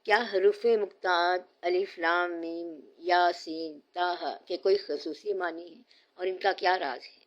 کیا حروف مقطعات الف لام میم یا سین تاہا کے کوئی خصوصی معنی ہیں اور ان کا کیا راز ہے؟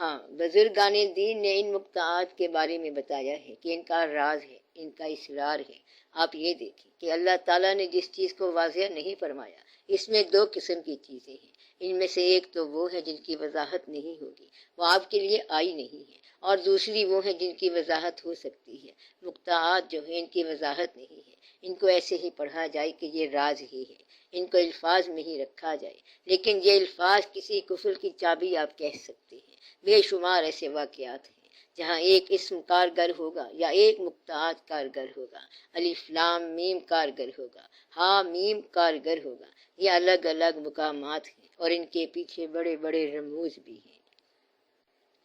ہاں، بزرگان دین نے ان مقطعات کے بارے میں بتایا ہے کہ ان کا راز ہے، ان کا اسرار ہے۔ آپ یہ دیکھیں کہ اللہ تعالیٰ نے جس چیز کو واضح نہیں فرمایا، اس میں دو قسم کی چیزیں ہیں۔ ان میں سے ایک تو وہ ہے جن کی وضاحت نہیں ہوگی، وہ آپ کے لیے آئی نہیں ہے، اور دوسری وہ ہے جن کی وضاحت ہو سکتی ہے۔ مقطعات جو ہیں ان کی وضاحت نہیں ہے، ان کو ایسے ہی پڑھا جائے کہ یہ راز ہی ہے، ان کو الفاظ میں ہی رکھا جائے، لیکن یہ الفاظ کسی کفر کی چابی آپ کہہ سکتے ہیں۔ بے شمار ایسے واقعات ہیں جہاں ایک اسم کارگر ہوگا یا ایک مقطعات کارگر ہوگا، الف لام میم کارگر ہوگا، ہا میم کارگر ہوگا۔ یہ الگ الگ مقامات ہیں اور ان کے پیچھے بڑے بڑے رموز بھی ہیں۔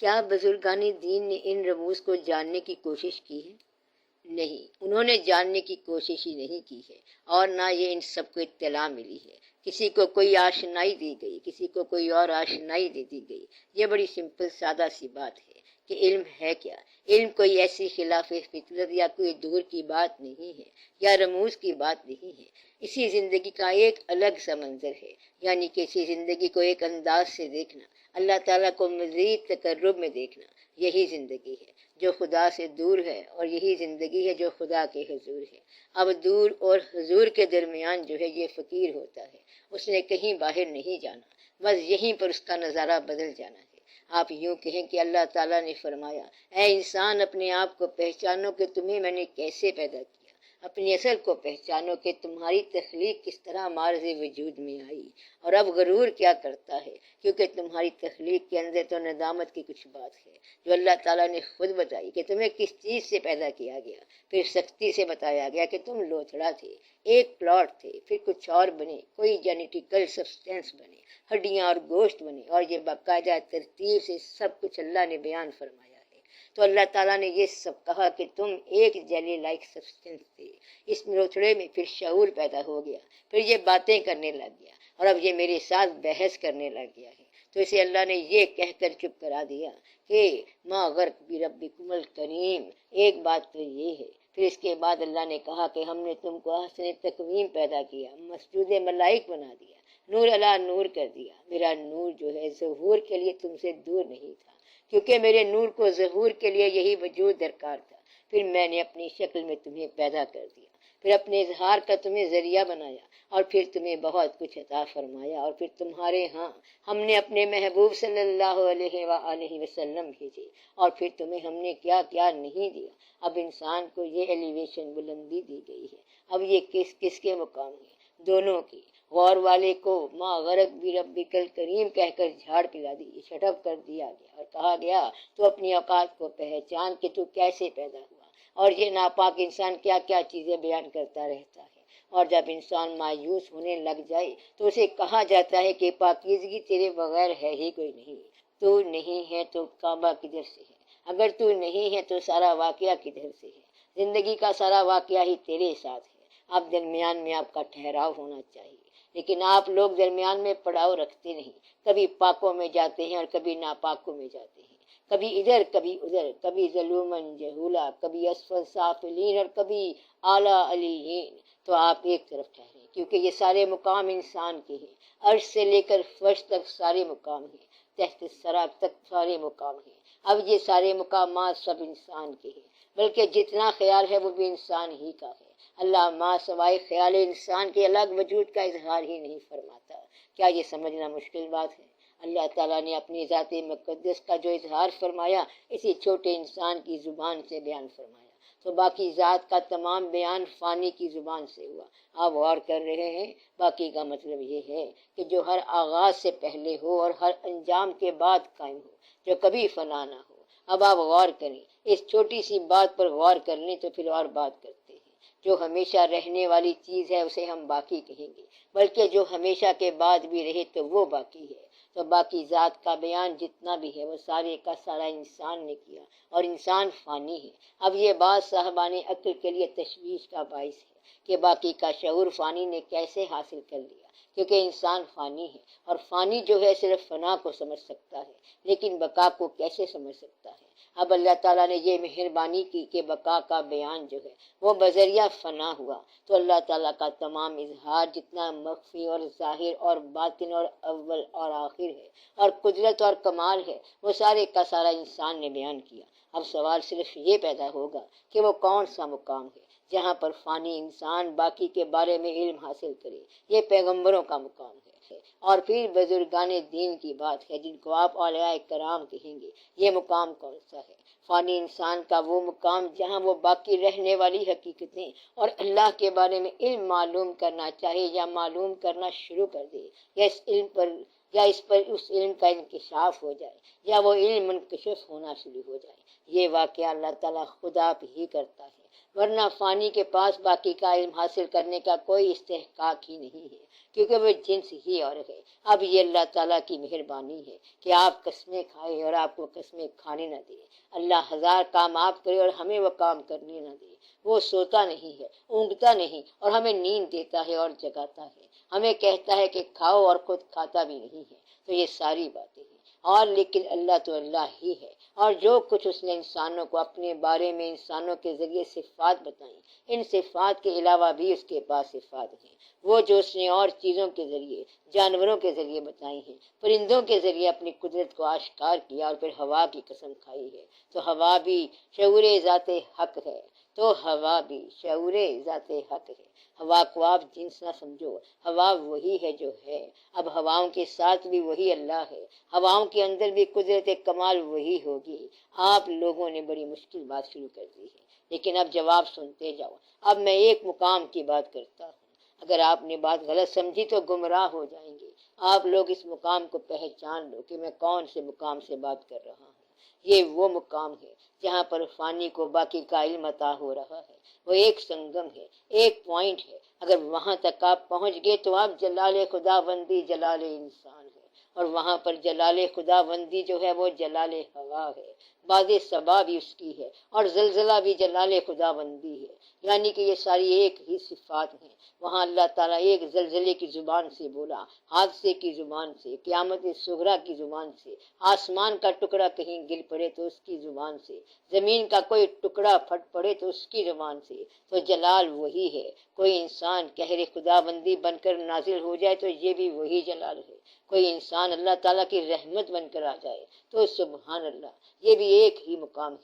کیا بزرگان دین نے ان رموز کو جاننے کی کوشش کی ہے؟ نہیں، انہوں نے جاننے کی کوشش ہی نہیں کی ہے، اور نہ یہ ان سب کو اطلاع ملی ہے۔ کسی کو کوئی آشنائی دی گئی، کسی کو کوئی اور آشنائی دے دی گئی۔ یہ بڑی سمپل سادہ سی بات ہے کہ علم ہے کیا؟ علم کوئی ایسی خلاف فطرت یا کوئی دور کی بات نہیں ہے، یا رموز کی بات نہیں ہے۔ اسی زندگی کا ایک الگ سا منظر ہے، یعنی کہ اسی زندگی کو ایک انداز سے دیکھنا، اللہ تعالیٰ کو مزید تقرب میں دیکھنا۔ یہی زندگی ہے جو خدا سے دور ہے، اور یہی زندگی ہے جو خدا کے حضور ہے۔ اب دور اور حضور کے درمیان جو ہے یہ فقیر ہوتا ہے، اس نے کہیں باہر نہیں جانا، بس یہیں پر اس کا نظارہ بدل جانا ہے۔ آپ یوں کہیں کہ اللہ تعالیٰ نے فرمایا، اے انسان اپنے آپ کو پہچانو کہ تمہیں میں نے کیسے پیدا کیا، اپنی اصل کو پہچانو کہ تمہاری تخلیق کس طرح معرض وجود میں آئی۔ اور اب غرور کیا کرتا ہے، کیونکہ تمہاری تخلیق کے اندر تو ندامت کی کچھ بات ہے جو اللہ تعالیٰ نے خود بتائی کہ تمہیں کس چیز سے پیدا کیا گیا۔ پھر سختی سے بتایا گیا کہ تم لوتھڑا تھے، ایک پلاٹ تھے، پھر کچھ اور بنے، کوئی جینیٹیکل سبسٹینس بنے، ہڈیاں اور گوشت بنے، اور یہ باقاعدہ ترتیب سے سب کچھ اللہ نے بیان فرمایا ہے۔ تو اللہ تعالیٰ نے یہ سب کہا کہ تم ایک جیلی لائک سبسٹینس تھے۔ اس لوتھڑے میں پھر شعور پیدا ہو گیا، پھر یہ باتیں کرنے لگ گیا، اور اب یہ میرے ساتھ بحث کرنے لگ گیا ہے۔ تو اسے اللہ نے یہ کہہ کر چپ کرا دیا کہ ما غرق بربکم الکریم۔ ایک بات تو یہ ہے۔ پھر اس کے بعد اللہ نے کہا کہ ہم نے تم کو حسن تقویم پیدا کیا، مسجود ملائک بنا دیا، نور علی نور کر دیا۔ میرا نور جو ہے ظہور کے لیے تم سے دور نہیں تھا، کیونکہ میرے نور کو ظہور کے لیے یہی وجود درکار تھا۔ پھر میں نے اپنی شکل میں تمہیں پیدا کر دیا، پھر اپنے اظہار کا تمہیں ذریعہ بنایا، اور پھر تمہیں بہت کچھ عطا فرمایا، اور پھر تمہارے ہاں ہم نے اپنے محبوب صلی اللہ علیہ وآلہ وسلم بھیجے، اور پھر تمہیں ہم نے کیا کیا نہیں دیا۔ اب انسان کو یہ ایلیویشن بلندی دی گئی ہے۔ اب یہ کس کس کے مقام ہے؟ دونوں کی۔ غور والے کو ما غرق بربک الکریم کہہ کر جھاڑ پلا دی، شٹ اپ کر دیا گیا، اور کہا گیا تو اپنی اوقات کو پہچان کہ تو کیسے پیدا ہوا۔ اور یہ ناپاک انسان کیا کیا چیزیں بیان کرتا رہتا ہے، اور جب انسان مایوس ہونے لگ جائے تو اسے کہا جاتا ہے کہ پاکیزگی تیرے بغیر ہے ہی کوئی نہیں۔ تو نہیں ہے تو کعبہ کدھر سے ہے؟ اگر تو نہیں ہے تو سارا واقعہ کدھر سے ہے؟ زندگی کا سارا واقعہ ہی تیرے ساتھ ہے۔ اب درمیان میں آپ کا ٹھہراؤ ہونا چاہیے، لیکن آپ لوگ درمیان میں پڑاؤ رکھتے نہیں۔ کبھی پاکوں میں جاتے ہیں اور کبھی ناپاکوں میں جاتے ہیں، کبھی ادھر کبھی ادھر، کبھی ظلومن جہولا، کبھی اسفل سافلین اور کبھی اعلیٰ علیین۔ تو آپ ایک طرف ٹھہریں، کیونکہ یہ سارے مقام انسان کے ہیں۔ عرش سے لے کر فرش تک سارے مقام ہیں، تحت الثری تک سارے مقام ہیں۔ اب یہ سارے مقامات سب انسان کے ہیں، بلکہ جتنا خیال ہے وہ بھی انسان ہی کا ہے۔ اللہ ما سوائے خیال انسان کے الگ وجود کا اظہار ہی نہیں فرماتا۔ کیا یہ سمجھنا مشکل بات ہے؟ اللہ تعالیٰ نے اپنی ذات مقدس کا جو اظہار فرمایا اسی چھوٹے انسان کی زبان سے بیان فرمایا، تو باقی ذات کا تمام بیان فانی کی زبان سے ہوا۔ آپ غور کر رہے ہیں؟ باقی کا مطلب یہ ہے کہ جو ہر آغاز سے پہلے ہو اور ہر انجام کے بعد قائم ہو، جو کبھی فنا نہ ہو۔ اب آپ غور کریں، اس چھوٹی سی بات پر غور کر لیں تو پھر اور بات کرتے ہیں۔ جو ہمیشہ رہنے والی چیز ہے اسے ہم باقی کہیں گے، بلکہ جو ہمیشہ کے بعد بھی رہے تو وہ باقی ہے۔ تو باقی ذات کا بیان جتنا بھی ہے وہ سارے کا سارا انسان نے کیا، اور انسان فانی ہے۔ اب یہ بات صاحبان عقل کے لیے تشویش کا باعث ہے کہ باقی کا شعور فانی نے کیسے حاصل کر لیا، کیونکہ انسان فانی ہے، اور فانی جو ہے صرف فنا کو سمجھ سکتا ہے، لیکن بقا کو کیسے سمجھ سکتا ہے؟ اب اللہ تعالیٰ نے یہ مہربانی کی کہ بقا کا بیان جو ہے وہ بذریعہ فنا ہوا، تو اللہ تعالیٰ کا تمام اظہار جتنا مخفی اور ظاہر اور باطن اور اول اور آخر ہے اور قدرت اور کمال ہے، وہ سارے کا سارا انسان نے بیان کیا۔ اب سوال صرف یہ پیدا ہوگا کہ وہ کون سا مقام ہے جہاں پر فانی انسان باقی کے بارے میں علم حاصل کرے۔ یہ پیغمبروں کا مقام ہے، اور پھر بزرگان دین کی بات ہے جن کو آپ اولیاء کرام کہیں گے۔ یہ مقام کون سا ہے؟ فانی انسان کا وہ مقام جہاں وہ باقی رہنے والی حقیقتیں اور اللہ کے بارے میں علم معلوم کرنا چاہے یا معلوم کرنا شروع کر دے، یا اس پر اس علم کا انکشاف ہو جائے، یا وہ علم منکشف ہونا شروع ہو جائے۔ یہ واقعہ اللہ تعالیٰ خود آپ ہی کرتا ہے، ورنہ فانی کے پاس باقی کا علم حاصل کرنے کا کوئی استحقاق ہی نہیں ہے، کیونکہ وہ جنس ہی اور ہے۔ اب یہ اللہ تعالیٰ کی مہربانی ہے کہ آپ قسمیں کھائے اور آپ کو قسمیں کھانے نہ دے۔ اللہ ہزار کام آپ کرے اور ہمیں وہ کام کرنے نہ دے۔ وہ سوتا نہیں ہے، اونگتا نہیں، اور ہمیں نیند دیتا ہے اور جگاتا ہے، ہمیں کہتا ہے کہ کھاؤ اور خود کھاتا بھی نہیں ہے۔ تو یہ ساری باتیں ہیں، اور لیکن اللہ تو اللہ ہی ہے، اور جو کچھ اس نے انسانوں کو اپنے بارے میں انسانوں کے ذریعے صفات بتائیں، ان صفات کے علاوہ بھی اس کے پاس صفات ہیں، وہ جو اس نے اور چیزوں کے ذریعے، جانوروں کے ذریعے بتائی ہیں، پرندوں کے ذریعے اپنی قدرت کو آشکار کیا، اور پھر ہوا کی قسم کھائی ہے۔ تو ہوا بھی شعور ذات حق ہے، تو ہوا بھی شعور ذات حق ہے۔ ہوا کو آپ جنس نہ سمجھو، ہوا وہی ہے جو ہے۔ اب ہواؤں کے ساتھ بھی وہی اللہ ہے، ہواؤں کے اندر بھی قدرت کمال وہی ہوگی۔ آپ لوگوں نے بڑی مشکل بات شروع کر دی ہے، لیکن اب جواب سنتے جاؤ۔ اب میں ایک مقام کی بات کرتا ہوں، اگر آپ نے بات غلط سمجھی تو گمراہ ہو جائیں گے۔ آپ لوگ اس مقام کو پہچان لو کہ میں کون سے مقام سے بات کر رہا ہوں۔ یہ وہ مقام ہے جہاں پر فانی کو باقی کا علم عطا ہو رہا ہے۔ وہ ایک سنگم ہے، ایک پوائنٹ ہے۔ اگر وہاں تک آپ پہنچ گئے تو آپ جلال خداوندی جلال انسان ہے، اور وہاں پر جلال خداوندی جو ہے وہ جلال ہوا ہے۔ باد صبا بھی اس کی ہے، اور زلزلہ بھی جلال خداوندی ہے، یعنی کہ یہ ساری ایک ہی صفات ہیں۔ وہاں اللہ تعالیٰ ایک زلزلے کی زبان سے بولا، حادثے کی زبان سے، قیامت صغریٰ کی زبان سے، آسمان کا ٹکڑا کہیں گر پڑے تو اس کی زبان سے، زمین کا کوئی ٹکڑا پھٹ پڑے تو اس کی زبان سے۔ تو جلال وہی ہے۔ کوئی انسان قہر خداوندی بن کر نازل ہو جائے تو یہ بھی وہی جلال ہے۔ کوئی انسان اللہ تعالیٰ کی رحمت بن کر آ جائے تو سبحان اللہ، یہ بھی ایک ہی مقام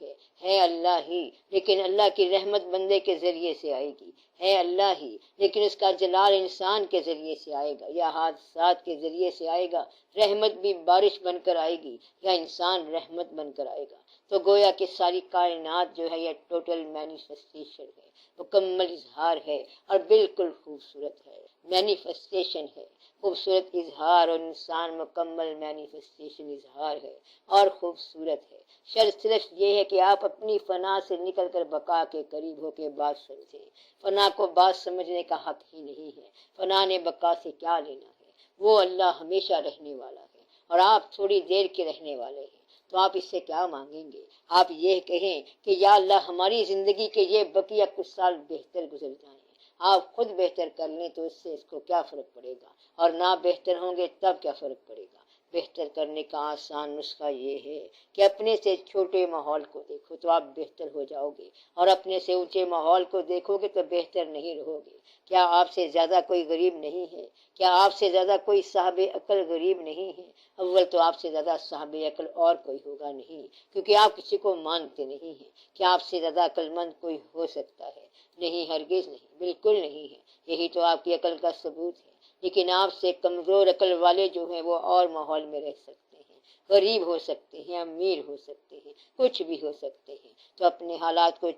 ہے اللہ ہی، لیکن اللہ کی رحمت بندے کے ذریعے سے آئے گی، ہے اللہ ہی، لیکن اس کا جلال انسان کے ذریعے سے آئے گا یا حادثات کے ذریعے سے آئے گا۔ رحمت بھی بارش بن کر آئے گی یا انسان رحمت بن کر آئے گا۔ تو گویا کہ ساری کائنات جو ہے یہ ٹوٹل مینیفیسٹیشن ہے، مکمل اظہار ہے، اور بالکل خوبصورت ہے، مینیفیسٹیشن ہے، خوبصورت اظہار، اور انسان مکمل مینیفیسٹیشن اظہار ہے اور خوبصورت ہے۔ شرط صرف یہ ہے کہ آپ اپنی فنا سے نکل کر بقا کے قریب ہو کے بات سمجھیں۔ فنا کو بات سمجھنے کا حق ہی نہیں ہے، فنا نے بقا سے کیا لینا ہے؟ وہ اللہ ہمیشہ رہنے والا ہے، اور آپ تھوڑی دیر کے رہنے والے ہیں، تو آپ اس سے کیا مانگیں گے؟ آپ یہ کہیں کہ یا اللہ ہماری زندگی کے یہ بقیہ کچھ سال بہتر گزر جائیں۔ آپ خود بہتر کر لیں تو اس سے اس کو کیا فرق پڑے گا، اور نہ بہتر ہوں گے تب کیا فرق پڑے گا؟ بہتر کرنے کا آسان نسخہ یہ ہے کہ اپنے سے چھوٹے ماحول کو دیکھو تو آپ بہتر ہو جاؤ گے، اور اپنے سے اونچے ماحول کو دیکھو گے تو بہتر نہیں رہو گے۔ کیا آپ سے زیادہ کوئی غریب نہیں ہے؟ کیا آپ سے زیادہ کوئی صاحب عقل غریب نہیں ہے؟ اول تو آپ سے زیادہ صاحب عقل اور کوئی ہوگا نہیں، کیونکہ آپ کسی کو مانتے نہیں ہیں۔ کیا آپ سے زیادہ عقل مند کوئی ہو سکتا ہے؟ نہیں، ہرگز نہیں، بالکل نہیں ہے۔ یہی تو آپ کی عقل کا ثبوت ہے۔ لیکن آپ سے کمزور عقل والے جو ہیں وہ اور ماحول میں رہ سکتے ہیں، غریب ہو سکتے ہیں، امیر ہو سکتے ہیں، کچھ بھی ہو سکتے ہیں۔ تو اپنے حالات کو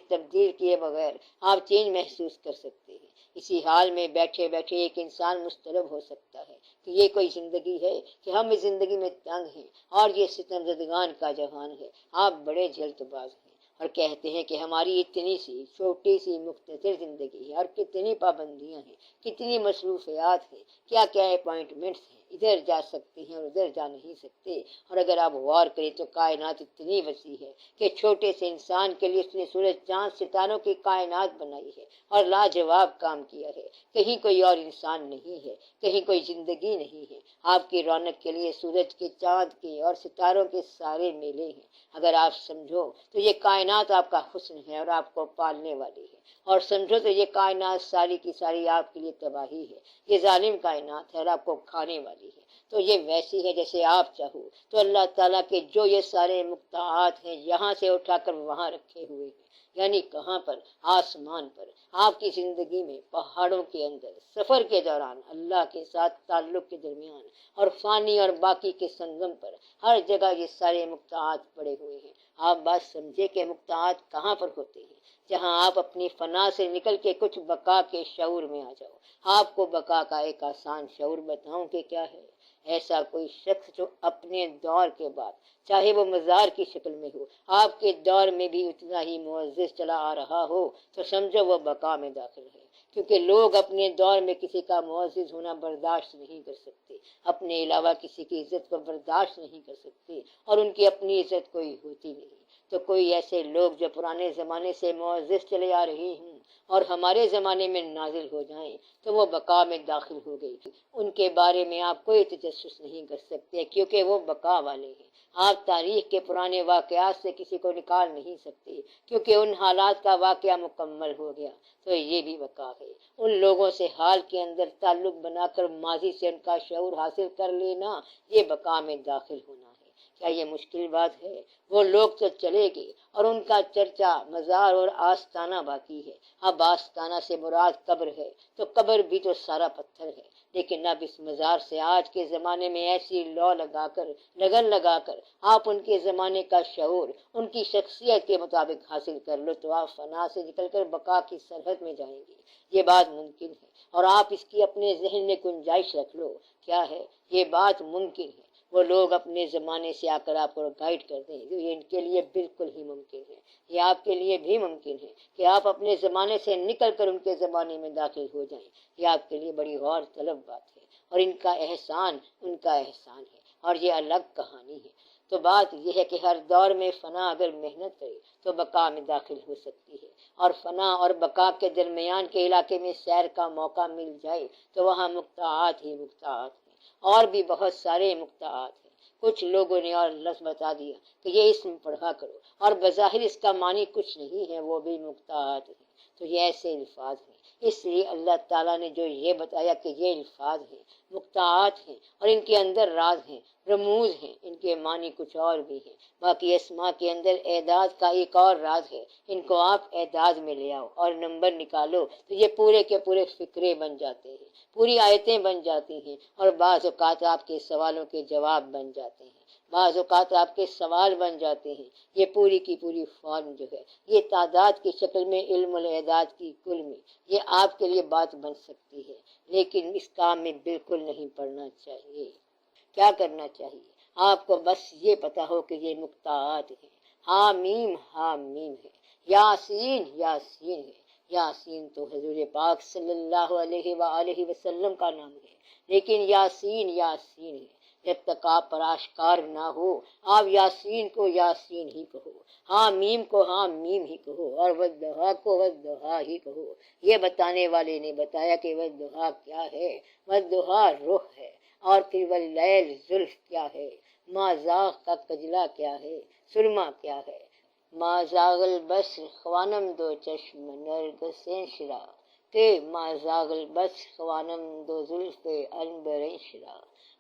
تبدیل کیے بغیر آپ چینج محسوس کر سکتے ہیں۔ اسی حال میں بیٹھے بیٹھے ایک انسان مضطرب ہو سکتا ہے کہ یہ کوئی زندگی ہے کہ ہم اس زندگی میں تنگ ہیں، اور یہ ستم زدگان کا جہان ہے۔ آپ بڑے جلد باز ہیں، اور کہتے ہیں کہ ہماری اتنی سی چھوٹی سی مختصر زندگی ہے اور کتنی پابندیاں ہیں، کتنی مصروفیات ہیں، کیا کیا اپوائنٹمنٹس ہیں، ادھر جا سکتے ہیں اور ادھر جا نہیں سکتے۔ اور اگر آپ غور کریں تو کائنات اتنی وسیع ہے کہ چھوٹے سے انسان کے لیے اس نے سورج چاند ستاروں کی کائنات بنائی ہے اور لاجواب کام کیا ہے۔ کہیں کوئی اور انسان نہیں ہے، کہیں کوئی زندگی نہیں ہے۔ آپ کی رونق کے لیے سورج کے، چاند کے اور ستاروں کے سارے میلے ہیں۔ اگر آپ سمجھو تو یہ کائنات آپ کا حسن ہے اور آپ کو پالنے والی ہے، اور سمجھو تو یہ کائنات ساری کی ساری آپ کے لیے تباہی ہے۔ یہ ظالم کائنات ہے اور آپ کو کھانے والی ہے۔ تو یہ ویسی ہے جیسے آپ چاہو۔ تو اللہ تعالیٰ کے جو یہ سارے مقطعات ہیں یہاں سے اٹھا کر وہاں رکھے ہوئے ہیں، یعنی کہاں پر؟ آسمان پر، آپ کی زندگی میں، پہاڑوں کے اندر، سفر کے دوران، اللہ کے ساتھ تعلق کے درمیان، اور فانی اور باقی کے سنگم پر، ہر جگہ یہ سارے مقطعات پڑے ہوئے ہیں۔ آپ بات سمجھے کہ مقطعات کہاں پر ہوتے ہیں؟ جہاں آپ اپنی فنا سے نکل کے کچھ بقا کے شعور میں آ جاؤ۔ آپ کو بقا کا ایک آسان شعور بتاؤں کہ کیا ہے۔ ایسا کوئی شخص جو اپنے دور کے بعد، چاہے وہ مزار کی شکل میں ہو، آپ کے دور میں بھی اتنا ہی معزز چلا آ رہا ہو، تو سمجھو وہ بقا میں داخل ہے۔ کیونکہ لوگ اپنے دور میں کسی کا معزز ہونا برداشت نہیں کر سکتے، اپنے علاوہ کسی کی عزت کو برداشت نہیں کر سکتے، اور ان کی اپنی عزت کوئی ہوتی نہیں۔ تو کوئی ایسے لوگ جو پرانے زمانے سے معزز چلے آ رہے ہوں اور ہمارے زمانے میں نازل ہو جائیں تو وہ بقا میں داخل ہو گئی۔ ان کے بارے میں آپ کوئی تجسس نہیں کر سکتے کیونکہ وہ بقا والے ہیں۔ آپ تاریخ کے پرانے واقعات سے کسی کو نکال نہیں سکتے کیونکہ ان حالات کا واقعہ مکمل ہو گیا۔ تو یہ بھی بقا ہے۔ ان لوگوں سے حال کے اندر تعلق بنا کر ماضی سے ان کا شعور حاصل کر لینا، یہ بقا میں داخل ہونا ہے۔ کیا یہ مشکل بات ہے؟ وہ لوگ تو چلے گئے اور ان کا چرچا مزار اور آستانہ باقی ہے۔ اب آستانہ سے مراد قبر ہے، تو قبر بھی تو سارا پتھر ہے، لیکن اب اس مزار سے آج کے زمانے میں ایسی لو لگا کر، لگن لگا کر آپ ان کے زمانے کا شعور ان کی شخصیت کے مطابق حاصل کر لو تو آپ فنا سے نکل کر بقا کی سرحد میں جائیں گے۔ یہ بات ممکن ہے، اور آپ اس کی اپنے ذہن میں گنجائش رکھ لو۔ کیا ہے؟ یہ بات ممکن ہے۔ وہ لوگ اپنے زمانے سے آ کر آپ کو گائیڈ کر دیں، جو یہ ان کے لیے بالکل ہی ممکن ہے۔ یہ آپ کے لیے بھی ممکن ہے کہ آپ اپنے زمانے سے نکل کر ان کے زمانے میں داخل ہو جائیں۔ یہ آپ کے لیے بڑی غور طلب بات ہے، اور ان کا احسان ان کا احسان ہے، اور یہ الگ کہانی ہے۔ تو بات یہ ہے کہ ہر دور میں فنا اگر محنت کرے تو بقا میں داخل ہو سکتی ہے، اور فنا اور بقا کے درمیان کے علاقے میں سیر کا موقع مل جائے تو وہاں مقطعات ہی مقطعات ہیں، اور بھی بہت سارے مقطعات ہیں۔ کچھ لوگوں نے اور لفظ بتا دیا کہ یہ اسم پڑھا کرو، اور بظاہر اس کا معنی کچھ نہیں ہے، وہ بھی مقطعات ہیں۔ تو یہ ایسے الفاظ ہیں، اس لیے اللہ تعالیٰ نے جو یہ بتایا کہ یہ الفاظ ہیں، مقطعات ہیں، اور ان کے اندر راز ہیں، رموز ہیں، ان کے معنی کچھ اور بھی ہیں۔ باقی اسماء کے اندر اعداد کا ایک اور راز ہے، ان کو آپ اعداد میں لے آؤ اور نمبر نکالو تو یہ پورے کے پورے فقرے بن جاتے ہیں، پوری آیتیں بن جاتی ہیں، اور بعض اوقات آپ کے سوالوں کے جواب بن جاتے ہیں، بعض اوقات آپ کے سوال بن جاتے ہیں۔ یہ پوری کی پوری فارم جو ہے، یہ تعداد کی شکل میں، علم الاعداد کی کل میں، یہ آپ کے لیے بات بن سکتی ہے، لیکن اس کام میں بالکل نہیں پڑنا چاہیے۔ کیا کرنا چاہیے؟ آپ کو بس یہ پتا ہو کہ یہ مقطعات ہیں، حامیم حامیم ہے، یاسین یاسین ہے۔ یاسین تو حضور پاک صلی اللہ علیہ وآلہ وسلم کا نام ہے، لیکن یاسین یاسین ہے۔ جب تک آپ پر آشکار نہ ہو، آپ یاسین کو یاسین ہی کہو، حامیم کو حامیم ہی کہو، اور والضحیٰ کو والضحیٰ ہی کہو۔ یہ بتانے والے نے بتایا کہ والضحیٰ کیا ہے۔ والضحیٰ روح ہے، اور پھر واللیل زلف کیا ہے، ما زاغ کا کجلا کیا ہے، سرما کیا ہے، ما زاغ البصر خوانم دو چشم نرگسیں شرا، کہ ما زاغ البصر خوانم دو زلف عنبریں شرا۔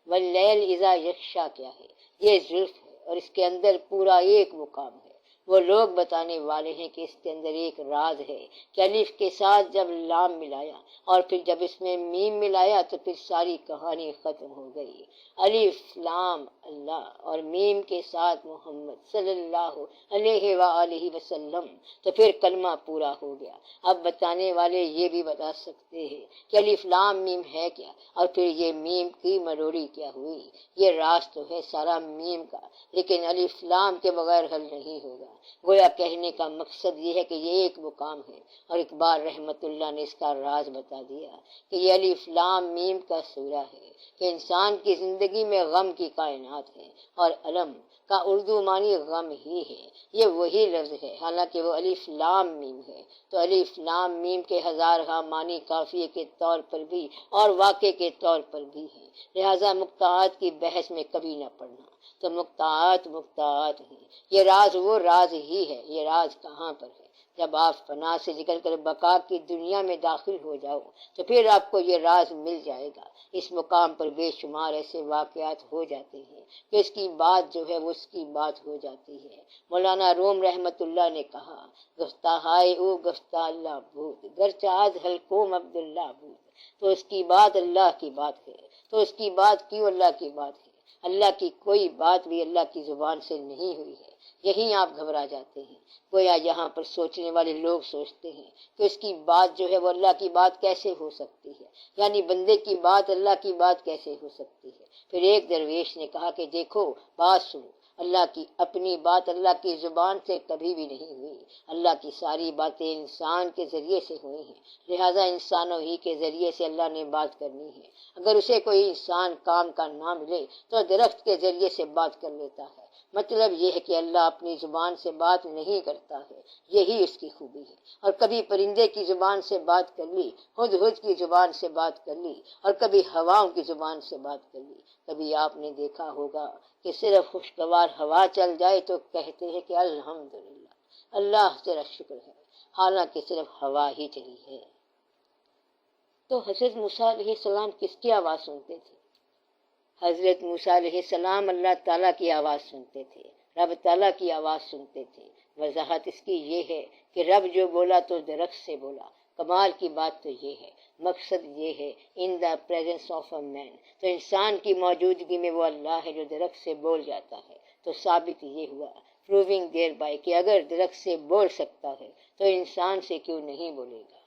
واللیل اذا یغشا کیا ہے، یہ زلف ہے، اور اس کے اندر پورا ایک مقام ہے۔ وہ لوگ بتانے والے ہیں کہ اس کے اندر ایک راز ہے کہ الف کے ساتھ جب لام ملایا اور پھر جب اس میں میم ملایا تو پھر ساری کہانی ختم ہو گئی۔ الف لام اللہ اور میم کے ساتھ محمد صلی اللہ علیہ وآلہ وسلم، تو پھر کلمہ پورا ہو گیا۔ اب بتانے والے یہ بھی بتا سکتے ہیں کہ الف لام میم ہے کیا، اور پھر یہ میم کی مروڑی کیا ہوئی۔ یہ راز تو ہے سارا میم کا، لیکن الف لام کے بغیر حل نہیں ہوگا۔ گویا کہنے کا مقصد یہ ہے کہ یہ ایک مقام ہے، اور اقبال رحمت اللہ نے اس کا راز بتا دیا کہ یہ الف لام میم کا سورہ ہے، کہ انسان کی زندگی میں غم کی کائنات ہے، اور علم کا اردو معنی غم ہی ہے، یہ وہی لفظ ہے، حالانکہ وہ الف لام میم ہے۔ تو الف لام میم کے ہزارہا معنی قافیے کے طور پر بھی اور واقع کے طور پر بھی ہے، لہذا مقطعات کی بحث میں کبھی نہ پڑنا۔ تو مقطعات ہیں، یہ راز وہ راز ہی ہے، یہ راز کہاں پر ہے؟ جب آپ فنا سے نکل کر بقا کی دنیا میں داخل ہو جاؤ تو پھر آپ کو یہ راز مل جائے گا۔ اس مقام پر بے شمار ایسے واقعات ہو جاتے ہیں کہ اس کی بات جو ہے وہ اس کی بات ہو جاتی ہے۔ مولانا روم رحمت اللہ نے کہا، گفتہ ہائے او گفتہ اللہ بود، گرچہ آج حلقوم عبداللہ بود، تو اس کی بات اللہ کی بات ہے، تو اس کی بات کیوں اللہ کی بات ہے؟ اللہ کی کوئی بات بھی اللہ کی زبان سے نہیں ہوئی ہے، یہیں آپ گھبرا جاتے ہیں۔ گویا یہاں پر سوچنے والے لوگ سوچتے ہیں کہ اس کی بات جو ہے وہ اللہ کی بات کیسے ہو سکتی ہے، یعنی بندے کی بات اللہ کی بات کیسے ہو سکتی ہے۔ پھر ایک درویش نے کہا کہ دیکھو بات سنو، اللہ کی اپنی بات اللہ کی زبان سے کبھی بھی نہیں ہوئی، اللہ کی ساری باتیں انسان کے ذریعے سے ہوئی ہیں، لہذا انسانوں ہی کے ذریعے سے اللہ نے بات کرنی ہے۔ اگر اسے کوئی انسان کام کا نہ ملے تو درخت کے ذریعے سے بات کر لیتا ہے۔ مطلب یہ ہے کہ اللہ اپنی زبان سے بات نہیں کرتا ہے، یہی اس کی خوبی ہے۔ اور کبھی پرندے کی زبان سے بات کر لی، ہدہد کی زبان سے بات کر لی، اور کبھی ہواؤں کی زبان سے بات کر لی۔ کبھی آپ نے دیکھا ہوگا کہ صرف خوشگوار ہوا چل جائے تو کہتے ہیں کہ الحمدللہ، اللہ تیرا شکر ہے، حالانکہ صرف ہوا ہی چلی ہے۔ تو حضرت موسیٰ علیہ السلام کس کی آواز سنتے تھے؟ حضرت موسیٰ علیہ السلام اللہ تعالیٰ کی آواز سنتے تھے، رب تعالیٰ کی آواز سنتے تھے۔ وضاحت اس کی یہ ہے کہ رب جو بولا تو درخت سے بولا۔ کمال کی بات تو یہ ہے، مقصد یہ ہے ان دا پریزنس آف اے مین، تو انسان کی موجودگی میں وہ اللہ ہے جو درخت سے بول جاتا ہے۔ تو ثابت یہ ہوا، پروونگ دیر بائی، کہ اگر درخت سے بول سکتا ہے تو انسان سے کیوں نہیں بولے گا۔